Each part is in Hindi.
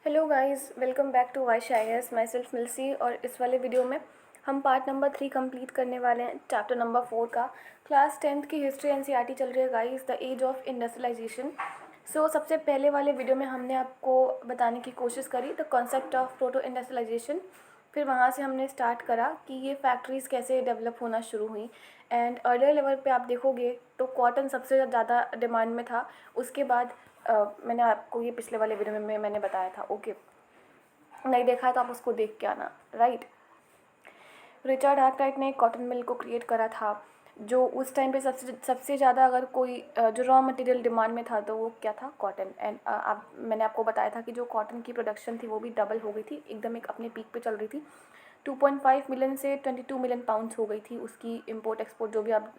Hello guys, welcome back to Y shires. Myself मिल्सी। और इस वाले वीडियो में हम पार्ट नंबर 3 कंप्लीट करने वाले हैं, चैप्टर नंबर 4 का। क्लास 10th की हिस्ट्री एनसीईआरटी चल रही है guys, the age of industrialization. सबसे पहले वाले वीडियो में हमने आपको बताने की कोशिश करी the concept of proto industrialization. फिर वहाँ से हमने स्टार्ट करा कि ये फैक्ट्रीज़ कैसे डेवलप होना शुरू हुई। एंड अर्लियर लेवल पे आप देखोगे तो कॉटन सबसे ज़्यादा डिमांड में था। उसके बाद मैंने आपको ये पिछले वाले वीडियो में मैंने बताया था। ओके, नहीं देखा है तो आप उसको देख के आना। राइट, रिचर्ड आर्कराइट ने कॉटन मिल को क्रिएट करा था, जो उस टाइम पे सबसे ज़्यादा अगर कोई जो रॉ मटेरियल डिमांड में था तो वो क्या था, कॉटन। एंड मैंने आपको बताया था कि जो कॉटन की प्रोडक्शन थी वो भी डबल हो गई थी, एकदम एक अपने पीक पे चल रही थी। 2.5 मिलियन से 22 मिलियन पाउंड्स हो गई थी उसकी इम्पोर्ट एक्सपोर्ट, जो भी आप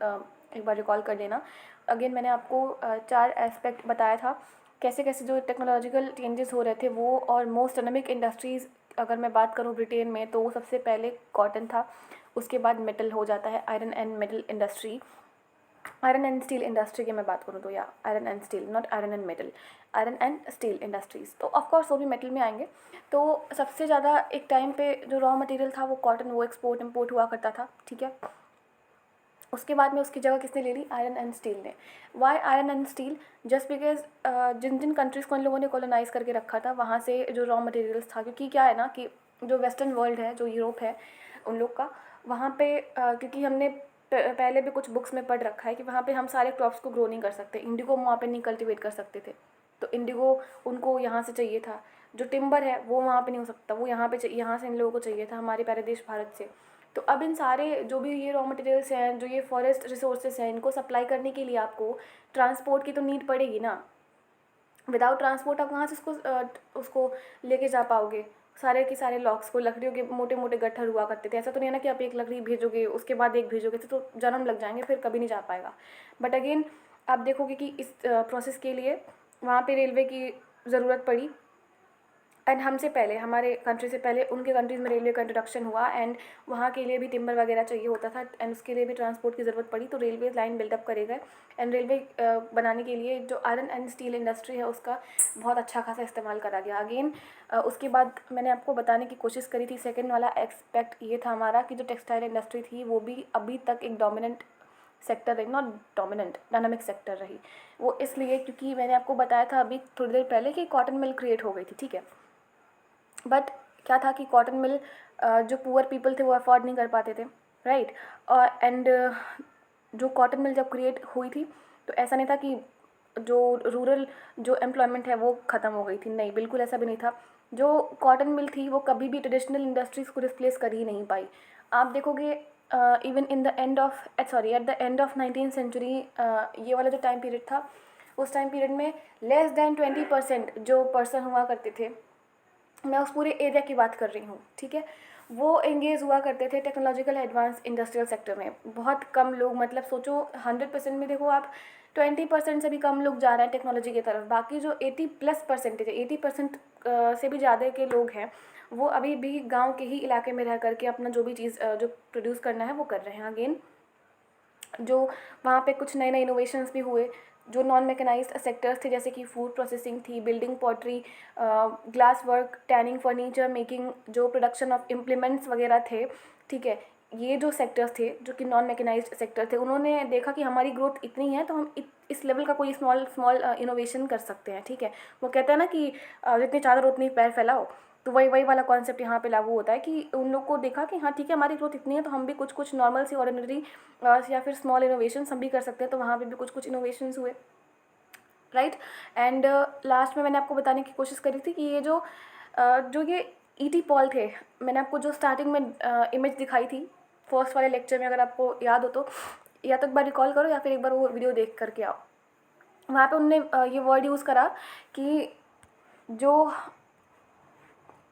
एक बार रिकॉल कर लेना। अगेन मैंने आपको 4 एस्पेक्ट बताया था कैसे कैसे जो टेक्नोलॉजिकल चेंजेस हो रहे थे वो। और मोस्ट डायनामिक इंडस्ट्रीज़ अगर मैं बात करूँ ब्रिटेन में, तो वो सबसे पहले कॉटन था। उसके बाद मेटल हो जाता है, iron and metal industry, iron and steel industry की मैं बात करूँ तो, या iron and steel, not iron and metal, iron and steel industries. तो ऑफकोर्स वो भी मेटल में आएंगे। तो सबसे ज़्यादा एक टाइम पे जो रॉ मटेरियल था वो कॉटन, वो एक्सपोर्ट इम्पोर्ट हुआ करता था, ठीक है। उसके बाद में उसकी जगह किसने ले ली, आयरन एंड स्टील ने। Why iron and steel? Just because जिन जिन कंट्रीज़ को इन लोगों ने कॉलोनाइज़ करके रखा था, वहाँ से जो रॉ मटेरियल्स था, क्योंकि क्या है ना कि जो वेस्टर्न वर्ल्ड है, जो यूरोप है उन लोग का, वहाँ पे क्योंकि हमने पहले भी कुछ बुक्स में पढ़ रखा है कि वहाँ पे हम सारे क्रॉप्स को ग्रो नहीं कर सकते, इंडिगो वहाँ पे नहीं कल्टिवेट कर सकते थे। तो इंडिगो उनको यहाँ से चाहिए था। जो टिम्बर है वो वहाँ पे नहीं हो सकता, वो यहाँ पे चाहिए, यहाँ से इन लोगों को चाहिए था, हमारे प्यारे देश भारत से। तो अब इन सारे जो भी ये रॉ मटेरियल्स हैं, जो ये फॉरेस्ट रिसोर्सेज हैं, इनको सप्लाई करने के लिए आपको ट्रांसपोर्ट की तो नीड पड़ेगी ना। विदाउट ट्रांसपोर्ट आप कहाँ से उसको लेके जा पाओगे, सारे के सारे लॉक्स को। लकड़ियों के मोटे मोटे गट्ठर हुआ करते थे, ऐसा तो नहीं है ना कि आप एक लकड़ी भेजोगे उसके बाद एक भेजोगे तो जन्म लग जाएंगे, फिर कभी नहीं जा पाएगा। बट अगेन आप देखोगे कि इस प्रोसेस के लिए वहाँ पे रेलवे की ज़रूरत पड़ी। एंड हमसे पहले, हमारे कंट्री से पहले उनके कंट्रीज़ में रेलवे का इंट्रोडक्शन हुआ। एंड वहाँ के लिए भी टिम्बर वगैरह चाहिए होता था, एंड उसके लिए भी ट्रांसपोर्ट की ज़रूरत पड़ी। तो रेलवे लाइन बिल्डअप करे गए। एंड रेलवे बनाने के लिए जो आयरन एंड स्टील इंडस्ट्री है उसका बहुत अच्छा खासा इस्तेमाल करा गया। अगेन उसके बाद मैंने आपको बताने की कोशिश करी थी, सेकेंड वाला एक्सपेक्ट ये था हमारा कि जो टेक्सटाइल इंडस्ट्री थी वो भी अभी तक एक डोमिनेंट सेक्टर रही, नॉट डोमिनेंट, डायनामिक सेक्टर रही। वो इसलिए क्योंकि मैंने आपको बताया था अभी थोड़ी देर पहले कि कॉटन मिल क्रिएट हो गई थी, ठीक है। बट क्या था कि कॉटन मिल जो पुअर पीपल थे वो अफोर्ड नहीं कर पाते थे, राइट। और एंड जो कॉटन मिल जब क्रिएट हुई थी तो ऐसा नहीं था कि जो रूरल जो एम्प्लॉयमेंट है वो ख़त्म हो गई थी, नहीं, बिल्कुल ऐसा भी नहीं था। जो कॉटन मिल थी वो कभी भी ट्रेडिशनल इंडस्ट्रीज़ को रिप्लेस कर ही नहीं पाई। आप देखोगे even in the end of at the end of 19th century, ये वाला जो टाइम पीरियड था, उस टाइम पीरियड में लेस दैन 20% जो पर्सन हुआ करते थे, मैं उस पूरे एरिया की बात कर रही हूँ, ठीक है, वो एंगेज हुआ करते थे टेक्नोलॉजिकल एडवांस इंडस्ट्रियल सेक्टर में। बहुत कम लोग, मतलब सोचो 100% में देखो आप 20% से भी कम लोग जा रहे हैं टेक्नोलॉजी की तरफ। बाकी जो 80+% है, 80% से भी ज़्यादा के लोग हैं, वो अभी भी गांव के ही इलाके में रह करके अपना जो भी चीज़ जो प्रोड्यूस करना है वो कर रहे हैं। अगेन जो वहाँ पे कुछ नए नए इनोवेशंस भी हुए। जो नॉन मैकेनाइज्ड सेक्टर्स थे, जैसे कि फूड प्रोसेसिंग थी, building, pottery, glass work, tanning, furniture making, जो प्रोडक्शन ऑफ इम्प्लीमेंट्स वगैरह थे, ठीक है। ये जो सेक्टर्स थे जो कि नॉन मैकेनाइज्ड सेक्टर थे, उन्होंने देखा कि हमारी ग्रोथ इतनी है तो हम इस लेवल का कोई स्मॉल स्मॉल इनोवेशन कर सकते हैं, ठीक है। वो कहते हैं ना कि जितनी चादर उतनी पैर फैलाओ। तो वही वही वाला कॉन्सेप्ट यहाँ पे लागू होता है कि उन लोग को देखा कि हाँ ठीक है, हमारी ग्रोथ इतनी है तो हम भी कुछ कुछ नॉर्मल सी ऑर्डिनरी या फिर स्मॉल इनोवेशंस हम भी कर सकते हैं। तो वहाँ पे भी कुछ कुछ इनोवेशंस हुए, राइट। एंड लास्ट में मैंने आपको बताने की कोशिश करी थी कि ये जो ये ईटी पॉल थे, मैंने आपको जो स्टार्टिंग में इमेज दिखाई थी फर्स्ट वाले लेक्चर में, अगर आपको याद हो तो या तो एक बार रिकॉल करो या फिर एक बार वो वीडियो देख करके आओ। वहाँ पे उनने ये वर्ड यूज़ करा कि जो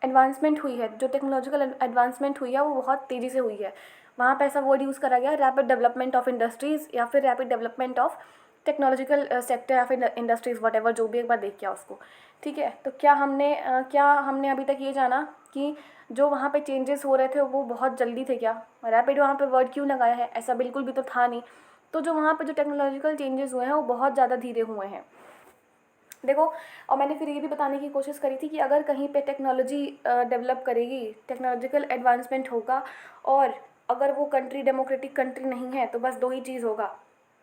एडवांसमेंट हुई है, जो टेक्नोलॉजिकल एडवांसमेंट हुई है वो बहुत तेज़ी से हुई है। वहाँ पे ऐसा वर्ड यूज़ करा गया, रैपिड डेवलपमेंट ऑफ इंडस्ट्रीज़ या फिर rapid development of technological sector या फिर इंडस्ट्रीज़, वट एवर, जो भी, एक बार देख के आओ उसको, ठीक है। तो क्या हमने अभी तक ये जाना कि जो वहाँ पे चेंजेस हो रहे थे वो बहुत जल्दी थे क्या? रैपिड वहाँ पे वर्ड क्यों लगाया है? ऐसा बिल्कुल भी तो था नहीं। तो जो वहाँ पे जो टेक्नोलॉजिकल चेंजेस हुए हैं वो बहुत ज़्यादा धीरे हुए हैं। देखो, और मैंने फिर ये भी बताने की कोशिश करी थी कि अगर कहीं पे टेक्नोलॉजी डेवलप करेगी, टेक्नोलॉजिकल एडवांसमेंट होगा, और अगर वो कंट्री डेमोक्रेटिक कंट्री नहीं है, तो बस दो ही चीज़ होगा,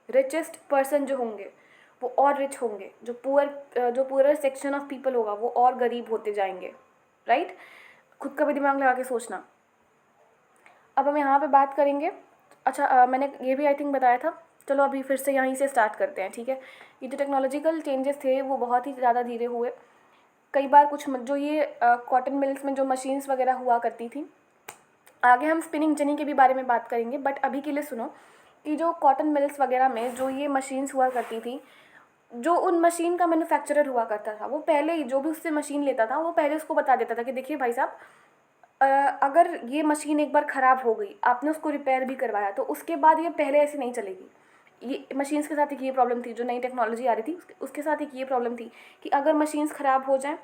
रिचेस्ट पर्सन जो होंगे वो और रिच होंगे, जो पुअर सेक्शन ऑफ पीपल होगा वो और गरीब होते जाएंगे, राइट। खुद का भी दिमाग लगा के सोचना। अब हम यहाँ पे बात करेंगे, अच्छा मैंने ये भी आई थिंक बताया था, चलो अभी फिर से यहीं से स्टार्ट करते हैं, ठीक है। ये जो टेक्नोलॉजिकल चेंजेस थे वो बहुत ही ज़्यादा धीरे हुए। कई बार कुछ जो ये कॉटन मिल्स में जो मशीन्स वगैरह हुआ करती थी, आगे हम स्पिनिंग जेनी के भी बारे में बात करेंगे, बट अभी के लिए सुनो कि जो कॉटन मिल्स वगैरह में जो ये मशीन्स हुआ करती थी, जो उन मशीन का मैन्युफैक्चरर हुआ करता था वो पहले ही, जो भी उससे मशीन लेता था वो पहले उसको बता देता था कि देखिए भाई साहब, अगर ये मशीन एक बार ख़राब हो गई, आपने उसको रिपेयर भी करवाया, तो उसके बाद ये पहले ऐसे नहीं चलेगी। ये मशीन्स के साथ एक ये प्रॉब्लम थी, जो नई टेक्नोलॉजी आ रही थी उसके साथ एक ये प्रॉब्लम थी कि अगर मशीन्स ख़राब हो जाएं,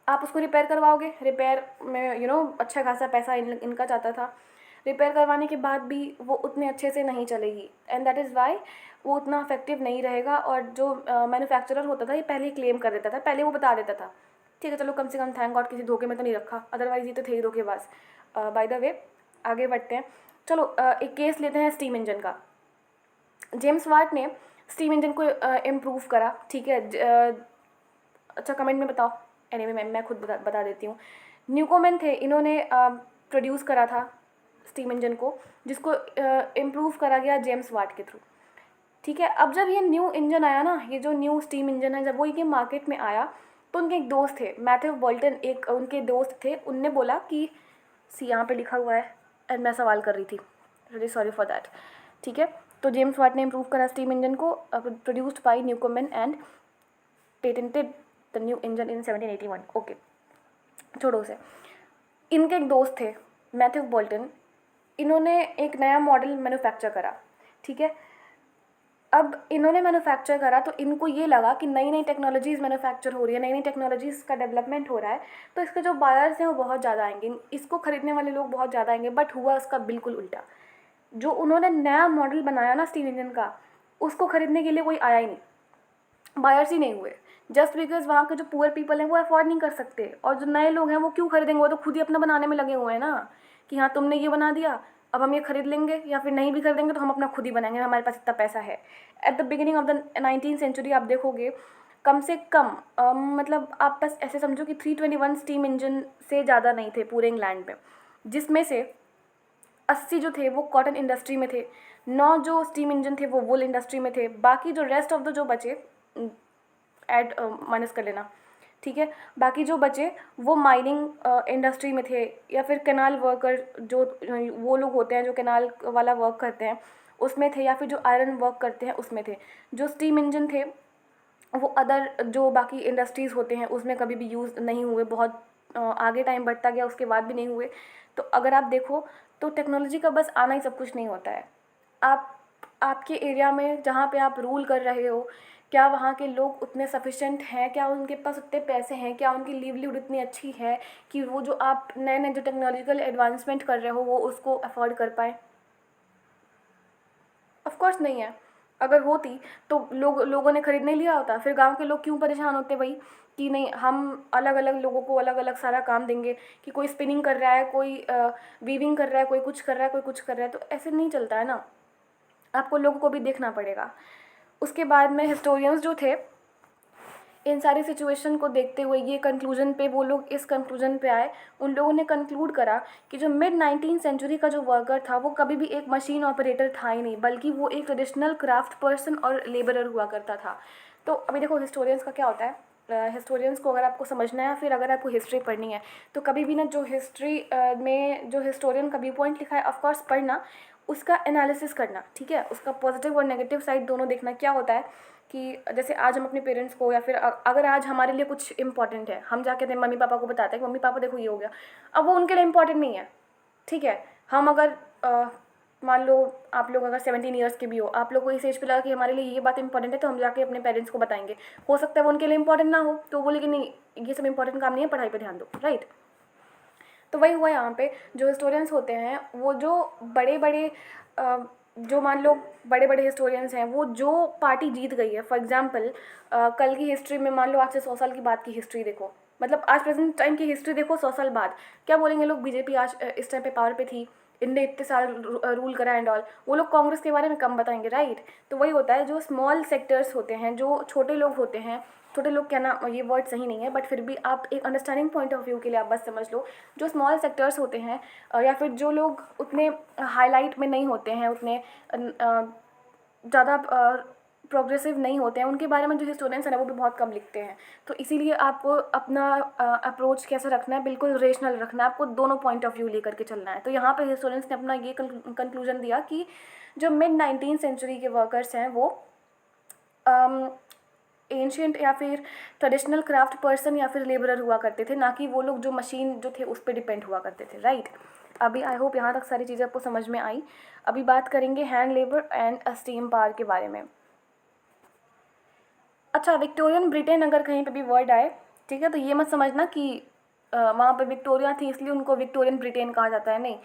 आप उसको रिपेयर करवाओगे, रिपेयर में अच्छा खासा पैसा इनका जाता था। रिपेयर करवाने के बाद भी वो उतने अच्छे से नहीं चलेगी, एंड दैट इज़ वाई वो उतना इफेक्टिव नहीं रहेगा। और जो मैन्युफैक्चरर होता था ये पहले ही क्लेम कर देता था, पहले वो बता देता था। ठीक है, चलो कम से कम थैंक गॉड किसी धोखे में तो नहीं रखा, अदरवाइज ये तो थे ही धोखेबाज। बाय द वे आगे बढ़ते हैं, चलो एक केस लेते हैं स्टीम इंजन का। जेम्स वाट ने स्टीम इंजन को इम्प्रूव करा, ठीक है। अच्छा कमेंट में बताओ, एनीवे मैं खुद बता देती हूँ। न्यूकोमेन थे, इन्होंने प्रोड्यूस करा था स्टीम इंजन को, जिसको इम्प्रूव करा गया जेम्स वाट के थ्रू, ठीक है। अब जब ये न्यू इंजन आया ना, ये जो न्यू स्टीम इंजन है, जब वो ये मार्केट में आया तो उनके एक दोस्त थे, मैथ्यू बोल्टन, एक उनके दोस्त थे, उनने बोला कि सी यहाँ पे लिखा हुआ है एंड मैं सवाल कर रही थी, रियली सॉरी फॉर दैट, ठीक है। तो जेम्स वाट ने इम्प्रूव करा स्टीम इंजन को, produced by Newcomen and patented the new engine in 1781। Okay, छोड़ो उसे। इनके एक दोस्त थे मैथ्यू बोल्टन, इन्होंने एक नया मॉडल मैन्युफैक्चर करा, ठीक है। अब इन्होंने मैन्युफैक्चर करा तो इनको ये लगा कि नई नई टेक्नोलॉजीज़ मैन्युफैक्चर हो रही है, नई नई टेक्नोलॉजीज़ का डेवलपमेंट हो रहा है, तो इसके जो बायर्स हैं वो बहुत ज़्यादा आएंगे, इसको खरीदने वाले लोग बहुत ज़्यादा आएंगे। बट हुआ उसका बिल्कुल उल्टा। जो उन्होंने नया मॉडल बनाया ना स्टीम इंजन का, उसको खरीदने के लिए कोई आया ही नहीं, बायर्स ही नहीं हुए, जस्ट बिकॉज वहाँ के जो पुअर पीपल हैं वो अफोर्ड नहीं कर सकते, और जो नए लोग हैं वो क्यों खरीदेंगे, वो तो खुद ही अपना बनाने में लगे हुए हैं ना, कि हाँ तुमने ये बना दिया अब हम ये खरीद लेंगे, या फिर नहीं भी खरीदेंगे तो हम अपना खुद ही बनाएंगे, हमारे पास इतना पैसा है। At the beginning of the 19th century आप देखोगे कम से कम मतलब आप बस ऐसे समझो कि 321 स्टीम इंजन से ज़्यादा नहीं थे पूरे इंग्लैंड में, जिसमें से 80 जो थे वो कॉटन इंडस्ट्री में थे, 9 जो स्टीम इंजन थे वो वूल इंडस्ट्री में थे, बाकी जो रेस्ट ऑफ द जो बचे, ऐड माइनस कर लेना, ठीक है, बाकी जो बचे वो माइनिंग इंडस्ट्री में थे, या फिर कैनाल वर्कर जो वो लोग होते हैं जो कैनाल वाला वर्क करते हैं उसमें थे, या फिर जो आयरन वर्क करते हैं उसमें थे। जो स्टीम इंजन थे वो अदर जो बाकी इंडस्ट्रीज़ होते हैं उसमें कभी भी यूज़ नहीं हुए, बहुत आगे टाइम बढ़ता गया उसके बाद भी नहीं हुए। तो अगर आप देखो तो टेक्नोलॉजी का बस आना ही सब कुछ नहीं होता है। आप आपके एरिया में जहाँ पे आप रूल कर रहे हो, क्या वहाँ के लोग उतने सफिशेंट हैं, क्या उनके पास उतने पैसे हैं, क्या उनकी लिवलीहुड इतनी अच्छी है कि वो जो आप नए नए जो टेक्नोलॉजिकल एडवांसमेंट कर रहे हो वो उसको अफोर्ड कर पाए? ऑफ कोर्स नहीं है। अगर होती तो लोगों ने खरीद नहीं लिया होता, फिर गांव के लोग क्यों परेशान होते भाई कि नहीं हम अलग अलग लोगों को अलग अलग सारा काम देंगे, कि कोई स्पिनिंग कर रहा है, कोई वीविंग कर रहा है, कोई कुछ कर रहा है, कोई कुछ कर रहा है, तो ऐसे नहीं चलता है ना, आपको लोगों को भी देखना पड़ेगा। उसके बाद में हिस्टोरियंस जो थे, इन सारी सिचुएशन को देखते हुए ये कंक्लूजन पे वो लोग इस कंक्लूजन पे आए, उन लोगों ने कंक्लूड करा कि जो मिड 19th सेंचुरी का जो वर्कर था वो कभी भी एक मशीन ऑपरेटर था ही नहीं, बल्कि वो एक ट्रेडिशनल क्राफ्ट पर्सन और लेबरर हुआ करता था। तो अभी देखो हिस्टोरियंस का क्या होता है, हिस्टोरियंस को अगर आपको समझना है, फिर अगर आपको हिस्ट्री पढ़नी है, तो कभी भी ना जो हिस्ट्री में जो हिस्टोरियन का व्यू पॉइंट लिखा है ऑफकोर्स पढ़ना, उसका एनालिसिस करना, ठीक है, उसका पॉजिटिव और नेगेटिव साइड दोनों देखना। क्या होता है कि जैसे आज हम अपने पेरेंट्स को, या फिर अगर आज हमारे लिए कुछ इंपॉर्टेंट है, हम जाके अपने मम्मी पापा को बताते हैं कि मम्मी पापा देखो ये हो गया, अब वो उनके लिए इंपॉर्टेंट नहीं है, ठीक है। हम अगर मान लो आप लोग अगर 17 ईयर्स के भी हो, आप लोग को इस एज पे लगा कि हमारे लिए ये बात इंपॉर्टेंट है, तो हम जाके अपने पेरेंट्स को बताएंगे, हो सकता है वो उनके लिए इंपॉर्टेंट ना हो, तो बोले कि नहीं ये सब इंपॉर्टेंट काम नहीं है, पढ़ाई पर ध्यान दो, राइट। तो वही हुआ यहाँ पे, जो हिस्टोरियंस होते हैं वो जो बड़े बड़े जो मान लो बड़े बड़े हिस्टोरियंस हैं, वो जो पार्टी जीत गई है, फॉर एग्जांपल कल की हिस्ट्री में मान लो आज से 100 साल की बात की हिस्ट्री देखो, मतलब आज प्रेजेंट टाइम की हिस्ट्री देखो 100 साल बाद, क्या बोलेंगे लोग? बीजेपी आज इस टाइम पे पावर पे थी, इनने इतने साल रूल करा एंड ऑल। वो लोग कांग्रेस के बारे में कम बताएंगे, राइट? तो वही होता है, जो स्मॉल सेक्टर्स होते हैं, जो छोटे लोग होते हैं, छोटे लोग क्या ना, ये वर्ड सही नहीं है, बट फिर भी आप एक अंडरस्टैंडिंग पॉइंट ऑफ व्यू के लिए आप बस समझ लो, जो स्मॉल सेक्टर्स होते हैं या फिर जो लोग उतने हाईलाइट में नहीं होते हैं, उतने ज़्यादा प्रोग्रेसिव नहीं होते हैं, उनके बारे में जो हिस्टोरियंस हैं ना वो भी बहुत कम लिखते हैं। तो इसीलिए आपको अपना अप्रोच कैसे रखना है, बिल्कुल रेशनल रखना है, आपको दोनों पॉइंट ऑफ व्यू लेकर के चलना है। तो यहाँ पे हिस्टोरियंस ने अपना ये कंक्लूजन दिया कि जो मिड 19th सेंचुरी के वर्कर्स हैं वो एंशियंट या फिर ट्रेडिशनल क्राफ्ट पर्सन या फिर लेबरर हुआ करते थे, ना कि वो लोग जो मशीन जो थे उस पर डिपेंड हुआ करते थे, राइट? अभी आई होप यहाँ तक सारी चीज़ें आपको समझ में आई। अभी बात करेंगे hand labour and steam power के बारे में। अच्छा, विक्टोरियन ब्रिटेन अगर कहीं पे भी वर्ड आए, ठीक है, तो ये मत समझना कि वहाँ पे विक्टोरिया थी इसलिए उनको विक्टोरियन ब्रिटेन कहा जाता है, नहीं।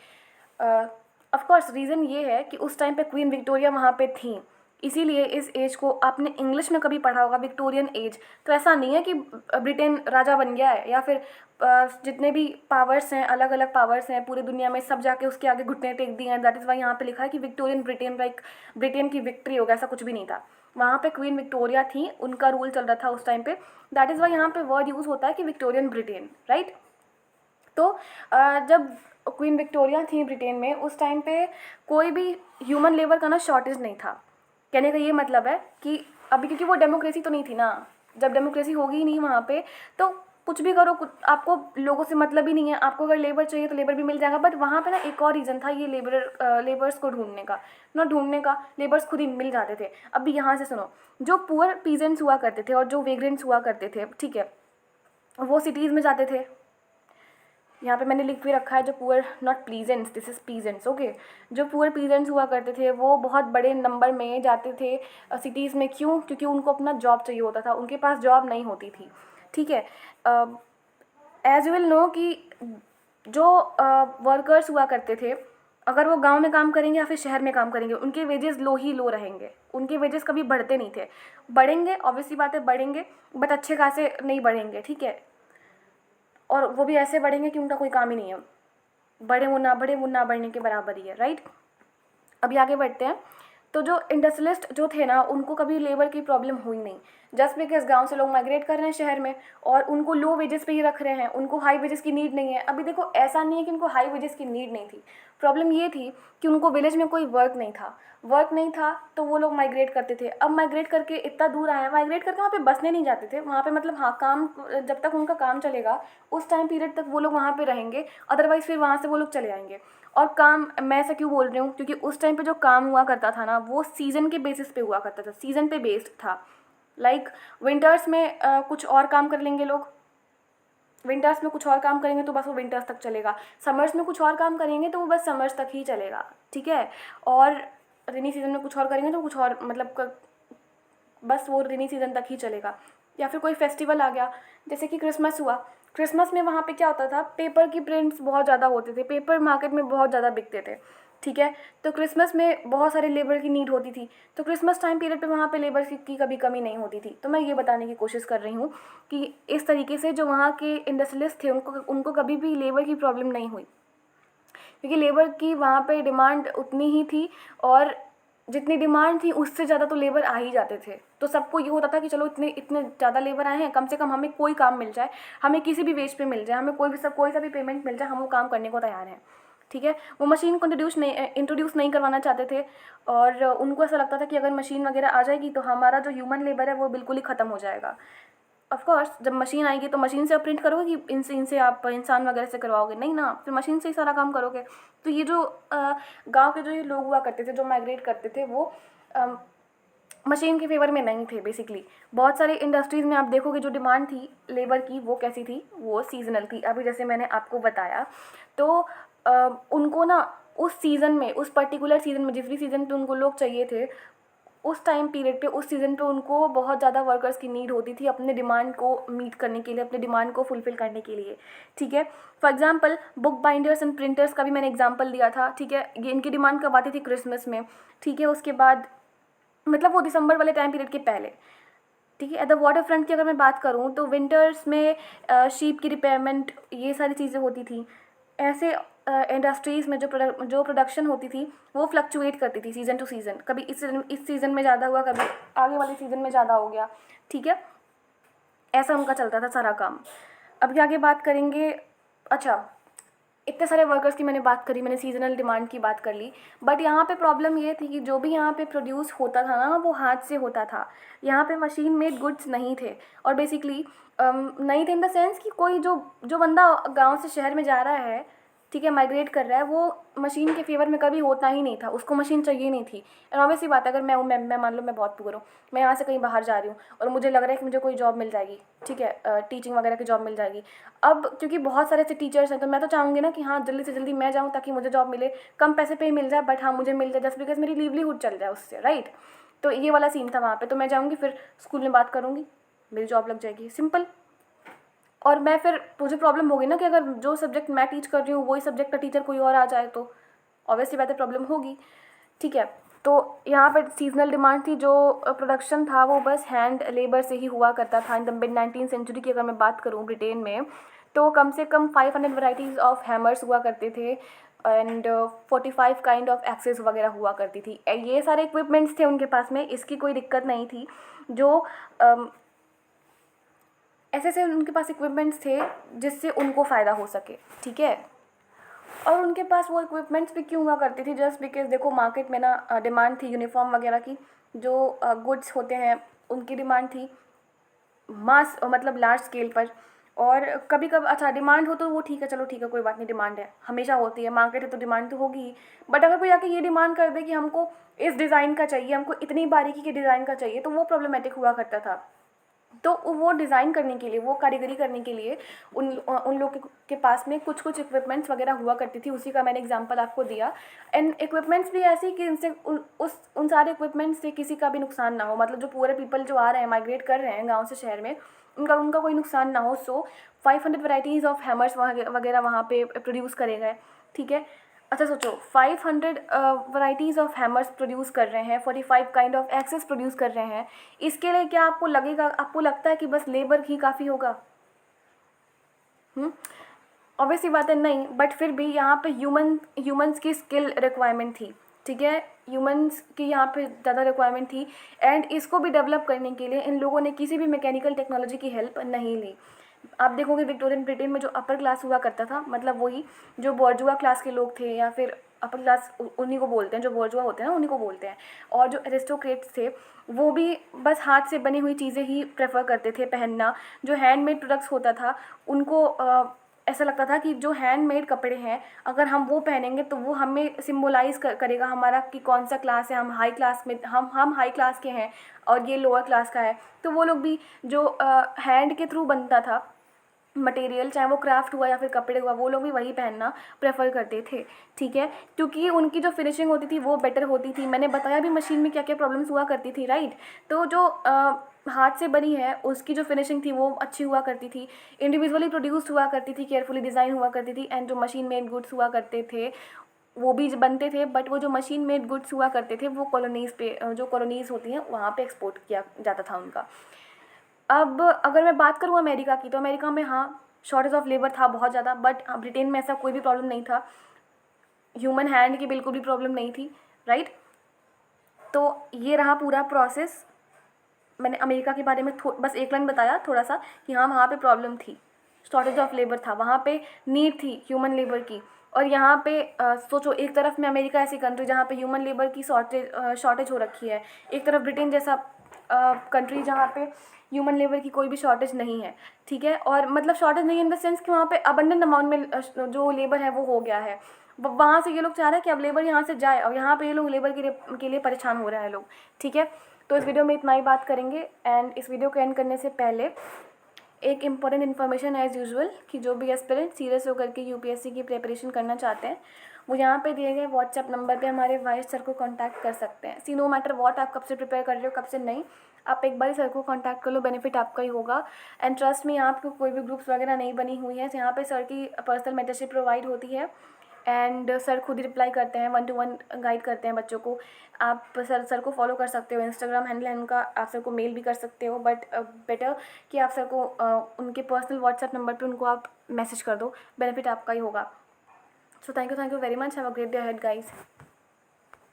ऑफ कोर्स रीज़न ये है कि उस टाइम पे क्वीन विक्टोरिया वहाँ पे थी, इसीलिए इस एज को आपने इंग्लिश में कभी पढ़ा होगा, विक्टोरियन एज। तो ऐसा नहीं है कि ब्रिटेन राजा बन गया है, या फिर जितने भी पावर्स हैं, अलग अलग पावर्स हैं पूरी दुनिया में, सब जाके उसके आगे घुटने टेक दिए हैं। दैट इज़ वाई यहाँ पे लिखा है कि विक्टोरियन ब्रिटेन, लाइक ब्रिटेन की विक्ट्री होगा, ऐसा कुछ भी नहीं था। वहाँ पे क्वीन विक्टोरिया थी, उनका रूल चल रहा था उस टाइम पे। दैट इज़ वाई यहाँ पे वर्ड यूज़ होता है कि विक्टोरियन ब्रिटेन, राइट? तो जब क्वीन विक्टोरिया थी ब्रिटेन में, उस टाइम पे कोई भी ह्यूमन लेबर का ना शॉर्टेज नहीं था। कहने का ये मतलब है कि अभी, क्योंकि वो डेमोक्रेसी तो नहीं थी ना, जब डेमोक्रेसी होगी ही नहीं वहाँ पे, तो कुछ भी करो, आपको लोगों से मतलब ही नहीं है। आपको अगर लेबर चाहिए तो लेबर भी मिल जाएगा। बट वहाँ पे ना एक और रीज़न था, ये लेबर्स को ढूंढने का, ना ढूंढने का, लेबर्स खुद ही मिल जाते थे। अभी यहाँ से सुनो, जो पुअर पीजेंट्स हुआ करते थे और जो वेग्रेंट्स हुआ करते थे, ठीक है, वो सिटीज़ में जाते थे। यहाँ पे मैंने लिख भी रखा है, जो poor, not pleasants, this is peasants, okay. जो पुअर पीजेंट्स हुआ करते थे वो बहुत बड़े नंबर में जाते थे सिटीज़ में। क्यों? क्योंकि उनको अपना जॉब चाहिए होता था, उनके पास जॉब नहीं होती थी, ठीक है। एज विल नो कि जो वर्कर्स हुआ करते थे, अगर वो गांव में काम करेंगे या फिर शहर में काम करेंगे, उनके वेजेस लो ही लो रहेंगे, उनके वेजेस कभी बढ़ते नहीं थे। बढ़ेंगे, ऑब्वियसली बात है, बढ़ेंगे, बट अच्छे खासे नहीं बढ़ेंगे, ठीक है। और वो भी ऐसे बढ़ेंगे कि उनका कोई काम ही नहीं है, बढ़े वो ना बढ़े, वो ना बढ़ने के बराबर ही है, राइट? अभी आगे बढ़ते हैं। तो जो इंडस्ट्रियलिस्ट जो थे ना, उनको कभी लेबर की प्रॉब्लम हुई नहीं, जस्ट बिकॉज गांव से लोग माइग्रेट कर रहे हैं शहर में और उनको लो वेजेस पे ही रख रहे हैं, उनको हाई वेजेस की नीड नहीं है। अभी देखो, ऐसा नहीं है कि उनको हाई वेजेस की नीड नहीं थी, प्रॉब्लम ये थी कि उनको विलेज में कोई वर्क नहीं था। वर्क नहीं था तो वो लोग माइग्रेट करते थे। अब माइग्रेट करके इतना दूर आए हैं, माइग्रेट करके वहाँ पे बसने नहीं जाते थे, वहाँ पे मतलब हाँ, काम जब तक उनका काम चलेगा उस टाइम पीरियड तक वो लोग वहाँ पे रहेंगे, अदरवाइज़ फिर वहाँ से वो लोग चले आएंगे। और काम, मैं ऐसा क्यों बोल रही हूँ, क्योंकि उस टाइम पे जो काम हुआ करता था ना, वो सीज़न के बेसिस पे हुआ करता था, सीज़न पे बेस्ड था। लाइक विंटर्स में कुछ और काम कर लेंगे लोग, विंटर्स में कुछ और काम करेंगे तो बस वो विंटर्स तक चलेगा। समर्स में कुछ और काम करेंगे तो वो बस समर्स तक ही चलेगा, ठीक है। और रेनी सीजन में कुछ और करेंगे तो कुछ और, मतलब बस वो रेनी सीजन तक ही चलेगा। या फिर कोई फेस्टिवल आ गया, जैसे कि क्रिसमस हुआ, क्रिसमस में वहाँ पे क्या होता था, पेपर की प्रिंट्स बहुत ज़्यादा होते थे, पेपर मार्केट में बहुत ज़्यादा बिकते थे, ठीक है। तो क्रिसमस में बहुत सारे लेबर की नीड होती थी, तो क्रिसमस टाइम पीरियड पे वहाँ पे लेबर की कभी कमी नहीं होती थी। तो मैं ये बताने की कोशिश कर रही हूँ कि इस तरीके से जो वहाँ के इंडस्ट्रियलिस्ट थे उनको कभी भी लेबर की प्रॉब्लम नहीं हुई, क्योंकि लेबर की वहाँ पे डिमांड उतनी ही थी, और जितनी डिमांड थी उससे ज़्यादा तो लेबर आ ही जाते थे। तो सबको ये होता था कि चलो इतने इतने ज़्यादा लेबर आए हैं, कम से कम हमें कोई काम मिल जाए, हमें किसी भी वेज पे मिल जाए, हमें कोई सा भी पेमेंट मिल जाए, हम वो काम करने को तैयार हैं, ठीक है। वो मशीन को इंट्रोड्यूस नहीं करवाना चाहते थे, और उनको ऐसा लगता था कि अगर मशीन वगैरह आ जाएगी तो हमारा जो ह्यूमन लेबर है वो बिल्कुल ही ख़त्म हो जाएगा। ऑफ कोर्स जब मशीन आएगी तो मशीन से आप प्रिंट करोगे कि इनसे आप इंसान वगैरह से करवाओगे, नहीं ना, फिर मशीन से ही सारा काम करोगे। तो ये जो गांव के जो ये लोग हुआ करते थे, जो माइग्रेट करते थे, वो मशीन के फेवर में नहीं थे बेसिकली। बहुत सारी इंडस्ट्रीज़ में आप देखोगे जो डिमांड थी लेबर की वो कैसी थी, वो सीजनल थी। अभी जैसे मैंने आपको बताया, तो उनको ना उस सीज़न में, उस पर्टिकुलर सीज़न में, जिस भी सीज़न पे उनको लोग चाहिए थे, उस टाइम पीरियड पे, उस सीज़न पे उनको बहुत ज़्यादा वर्कर्स की नीड होती थी अपने डिमांड को मीट करने के लिए, अपने डिमांड को फुलफ़िल करने के लिए, ठीक है। For example book binders and printers का भी मैंने एग्जांपल दिया था, ठीक है। ये इनकी डिमांड कब आती थी? क्रिसमस में, ठीक है। उसके बाद मतलब वो दिसंबर वाले टाइम पीरियड के पहले, ठीक है। एट द वाटर फ्रंट की अगर मैं बात करूँ तो विंटर्स में शीप की रिपेयरमेंट, ये सारी चीज़ें होती थी। ऐसे इंडस्ट्रीज़ में जो प्रोडक्शन होती थी वो फ्लक्चुएट करती थी सीज़न टू सीज़न, कभी इस सीज़न में ज़्यादा हुआ, कभी आगे वाले सीज़न में ज़्यादा हो गया, ठीक है। ऐसा उनका चलता था सारा काम। अभी आगे बात करेंगे। अच्छा, इतने सारे वर्कर्स की मैंने बात करी, मैंने सीजनल डिमांड की बात कर ली, बट यहाँ पे प्रॉब्लम ये थी कि जो भी यहाँ पे प्रोड्यूस होता था ना वो हाथ से होता था। यहाँ पे मशीन मेड गुड्स नहीं थे, और बेसिकली नहीं थे इन द सेंस कि कोई जो जो बंदा गांव से शहर में जा रहा है, ठीक है, माइग्रेट कर रहा है, वो मशीन के फेवर में कभी होता ही नहीं था, उसको मशीन चाहिए नहीं थी। एंड ऑब्वियसली बात है, अगर मैं मान लो मैं बहुत पुअर हूँ, मैं यहाँ से कहीं बाहर जा रही हूँ और मुझे लग रहा है कि मुझे कोई जॉब मिल जाएगी, ठीक है, टीचिंग वगैरह की जॉब मिल जाएगी। अब क्योंकि बहुत सारे ऐसे टीचर्स हैं तो मैं तो चाहूँगी ना कि हाँ जल्दी से जल्दी मैं जाऊँ ताकि मुझे जॉब मिले, कम पैसे पे ही मिल जाए, बट हाँ मुझे मिल जाए, जस्ट बिकॉज मेरी लिवलीहुड चल जाए उससे, राइट। तो ये वाला सीन था वहाँ पे। तो मैं जाऊँगी, फिर स्कूल में बात करूँगी, मेरी जॉब लग जाएगी, सिंपल। और मैं फिर मुझे प्रॉब्लम होगी ना कि अगर जो सब्जेक्ट मैं टीच कर रही हूँ वही सब्जेक्ट का टीचर कोई और आ जाए तो ऑब्वियसली बात है प्रॉब्लम होगी, ठीक है। तो यहाँ पर सीजनल डिमांड थी, जो प्रोडक्शन था वो बस हैंड लेबर से ही हुआ करता था। In the mid 19th century की अगर मैं बात करूँ ब्रिटेन में, तो कम से कम 500 वैराइटीज़ ऑफ हैमर्स हुआ करते थे, एंड 45 काइंड ऑफ एक्सेस वगैरह हुआ करती थी। ये सारे इक्विपमेंट्स थे उनके पास में, इसकी कोई दिक्कत नहीं थी। जो ऐसे ऐसे उनके पास इक्विपमेंट्स थे जिससे उनको फ़ायदा हो सके, ठीक है। और उनके पास वो इक्विपमेंट्स भी क्यों हुआ करती थी? जस्ट बिकॉज देखो मार्केट में ना डिमांड थी यूनिफॉर्म वगैरह की, जो गुड्स होते हैं उनकी डिमांड थी मास, मतलब लार्ज स्केल पर। और कभी कभी अच्छा डिमांड हो तो वो ठीक है, चलो ठीक है, कोई बात नहीं, डिमांड है हमेशा होती है, मार्केट है तो डिमांड तो होगी ही। बट अगर कोई आके ये डिमांड कर दे कि हमको इस डिज़ाइन का चाहिए, हमको इतनी बारीकी के डिज़ाइन का चाहिए, तो वो प्रॉब्लमेटिक हुआ करता था। तो वो डिज़ाइन करने के लिए, वो कारीगरी करने के लिए उन लोग के पास में कुछ कुछ इक्विपमेंट्स वगैरह हुआ करती थी, उसी का मैंने एग्जांपल आपको दिया। एंड इक्विपमेंट्स भी ऐसी कि इनसे उन सारे इक्विपमेंट्स से किसी का भी नुकसान ना हो, मतलब जो पूरे पीपल जो आ रहे हैं, माइग्रेट कर रहे हैं गाँव से शहर में, उनका कोई नुकसान ना हो। सो 500 वैराइटीज़ ऑफ हैमर्स वगैरह वहाँ पे प्रोड्यूस करे गए, ठीक है। अच्छा सोचो, 500 वैराइटीज़ ऑफ हैमर्स प्रोड्यूस कर रहे हैं, 45 काइंड ऑफ एक्सेस प्रोड्यूस कर रहे हैं, इसके लिए क्या आपको लगेगा, आपको लगता है कि बस लेबर ही काफ़ी होगा? ऑब्वियसली बात है नहीं, बट फिर भी यहाँ पे ह्यूमंस की स्किल रिक्वायरमेंट थी, ठीक है। ह्यूमंस की यहाँ पे ज़्यादा रिक्वायरमेंट थी, एंड इसको भी डेवलप करने के लिए इन लोगों ने किसी भी मैकेनिकल टेक्नोलॉजी की हेल्प नहीं ली। आप देखोगे विक्टोरियन ब्रिटेन में जो अपर क्लास हुआ करता था, मतलब वही जो बॉर्जुआ क्लास के लोग थे, या फिर अपर क्लास उन्हीं को बोलते हैं, जो बॉर्जुआ होते हैं ना उन्हीं को बोलते हैं। और जो एरिस्टोक्रेट्स थे वो भी बस हाथ से बनी हुई चीज़ें ही प्रेफर करते थे पहनना। जो हैंडमेड प्रोडक्ट्स होता था उनको ऐसा लगता था कि जो हैंडमेड कपड़े हैं अगर हम वो पहनेंगे तो वो हमें सिम्बोलाइज़ करेगा हमारा कि कौन सा क्लास है, हम हाई क्लास में, हम हाई क्लास के हैं और ये लोअर क्लास का है। तो वो लोग भी जो हैंड के थ्रू बनता था मटेरियल, चाहे वो क्राफ्ट हुआ या फिर कपड़े हुआ, वो लोग भी वही पहनना प्रेफर करते थे, ठीक है। क्योंकि उनकी जो फिनिशिंग होती थी वो बेटर होती थी। मैंने बताया भी मशीन में क्या क्या प्रॉब्लम्स हुआ करती थी, राइट। तो जो हाथ से बनी है उसकी जो फिनिशिंग थी वो अच्छी हुआ करती थी, इंडिविजुअली प्रोड्यूस्ड हुआ करती थी, केयरफुली डिज़ाइन हुआ करती थी। एंड जो मशीन मेड गुड्स हुआ करते थे वो भी बनते थे, बट वो जो मशीन मेड गुड्स हुआ करते थे वो कॉलोनीज़ पे, जो कॉलोनीज़ होती हैं वहाँ पे एक्सपोर्ट किया जाता था उनका। अब अगर मैं बात करूँ अमेरिका की, तो अमेरिका में हाँ शॉर्टेज ऑफ लेबर था बहुत ज़्यादा, बट ब्रिटेन में ऐसा कोई भी प्रॉब्लम नहीं था, ह्यूमन हैंड की बिल्कुल भी प्रॉब्लम नहीं थी, राइट। तो ये रहा पूरा प्रोसेस। मैंने अमेरिका के बारे में बस एक लाइन बताया थोड़ा सा कि हाँ वहाँ पे प्रॉब्लम थी, शॉर्टेज ऑफ लेबर था, वहाँ पे नीड थी ह्यूमन लेबर की। और यहाँ पे सोचो, एक तरफ में अमेरिका ऐसी कंट्री जहाँ पे ह्यूमन लेबर की शॉर्टेज हो रखी है, एक तरफ ब्रिटेन जैसा कंट्री जहाँ पे ह्यूमन लेबर की कोई भी शॉर्टेज नहीं है, ठीक है। और मतलब शॉर्टेज नहीं इन द सेंस कि वहाँ पे अबंडेंट अमाउंट में जो लेबर है वो हो गया है, वहाँ से ये लोग चाह रहे हैं कि अब लेबर यहाँ से जाए, और यहाँ पे ये लोग लेबर के लिए परेशान हो रहे हैं लोग, ठीक है। तो इस वीडियो में इतना ही बात करेंगे। एंड इस वीडियो को एंड करने से पहले एक इम्पॉर्टेंट इन्फॉर्मेशन एज़ यूजुअल कि जो भी एस्पिरेंट सीरियस होकर के यूपीएससी की प्रिपरेशन करना चाहते हैं वो यहाँ पे दिए गए व्हाट्सएप नंबर पे हमारे वाइस सर को कांटेक्ट कर सकते हैं। सी नो मैटर व्हाट, आप कब से प्रिपेयर कर रहे हो कब से नहीं, आप एक बार ही सर को कांटेक्ट कर लो, बेनिफिट आपका ही होगा। एंड ट्रस्ट में आपको कोई भी ग्रुप्स वगैरह नहीं बनी हुई है, यहाँ पे सर की पर्सनल मेंटरशिप प्रोवाइड होती है एंड सर खुद ही रिप्लाई करते हैं, 1 to 1 गाइड करते हैं बच्चों को। आप सर को फॉलो कर सकते हो, इंस्टाग्राम हैंडल है उनका, आप सर को मेल भी कर सकते हो, बट बेटर कि आप सर को उनके पर्सनल व्हाट्सएप नंबर पे उनको आप मैसेज कर दो, बेनिफिट आपका ही होगा। So thank you very much, have a great day ahead guys.